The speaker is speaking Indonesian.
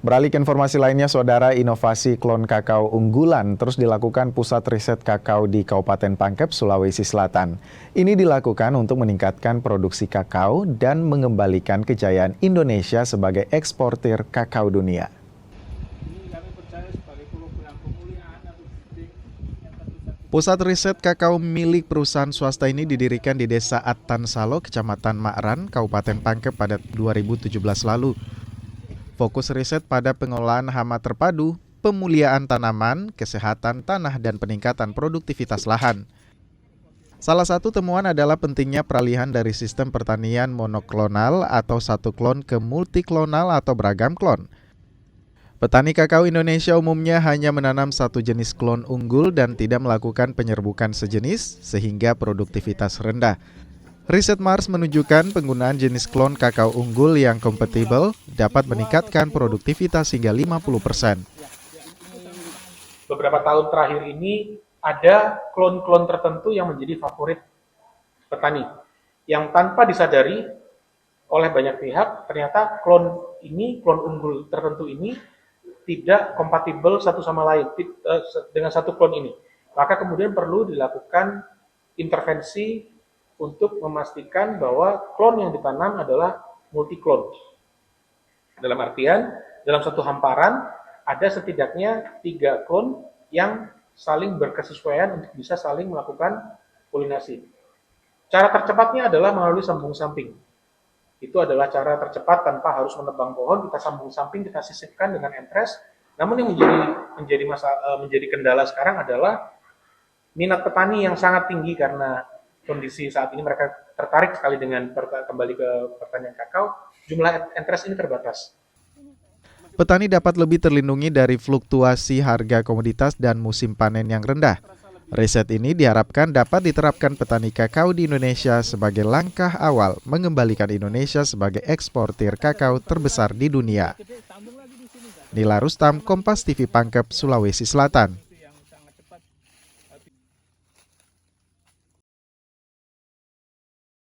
Beralih ke informasi lainnya, Saudara, inovasi klon kakao unggulan terus dilakukan Pusat Riset Kakao di Kabupaten Pangkep, Sulawesi Selatan. Ini dilakukan untuk meningkatkan produksi kakao dan mengembalikan kejayaan Indonesia sebagai eksportir kakao dunia. Pusat Riset Kakao milik perusahaan swasta ini didirikan di Desa At-Tansalo, Kecamatan Makran, Kabupaten Pangkep pada 2017 lalu. Fokus riset pada pengolahan hama terpadu, pemuliaan tanaman, kesehatan tanah, dan peningkatan produktivitas lahan. Salah satu temuan adalah pentingnya peralihan dari sistem pertanian monoklonal atau satu klon ke multiklonal atau beragam klon. Petani kakao Indonesia umumnya hanya menanam satu jenis klon unggul dan tidak melakukan penyerbukan sejenis sehingga produktivitas rendah. Riset Mars menunjukkan penggunaan jenis klon kakao unggul yang kompatibel dapat meningkatkan produktivitas hingga 50%. Beberapa tahun terakhir ini ada klon-klon tertentu yang menjadi favorit petani, yang tanpa disadari oleh banyak pihak, ternyata klon unggul tertentu ini tidak kompatibel satu sama lain dengan satu klon ini. Maka kemudian perlu dilakukan intervensi untuk memastikan bahwa klon yang ditanam adalah multi-klon. Dalam artian, dalam satu hamparan ada setidaknya 3 klon yang saling berkesesuaian untuk bisa saling melakukan polinasi. Cara tercepatnya adalah melalui sambung samping. Itu adalah cara tercepat tanpa harus menebang pohon, kita sambung samping, kita sisipkan dengan entres. Namun yang menjadi kendala sekarang adalah minat petani yang sangat tinggi karena kondisi saat ini mereka tertarik sekali dengan kembali ke pertanian kakao, jumlah entres ini terbatas. Petani dapat lebih terlindungi dari fluktuasi harga komoditas dan musim panen yang rendah. Riset ini diharapkan dapat diterapkan petani kakao di Indonesia sebagai langkah awal mengembalikan Indonesia sebagai eksportir kakao terbesar di dunia. Nila Rustam, Kompas TV Pangkep, Sulawesi Selatan.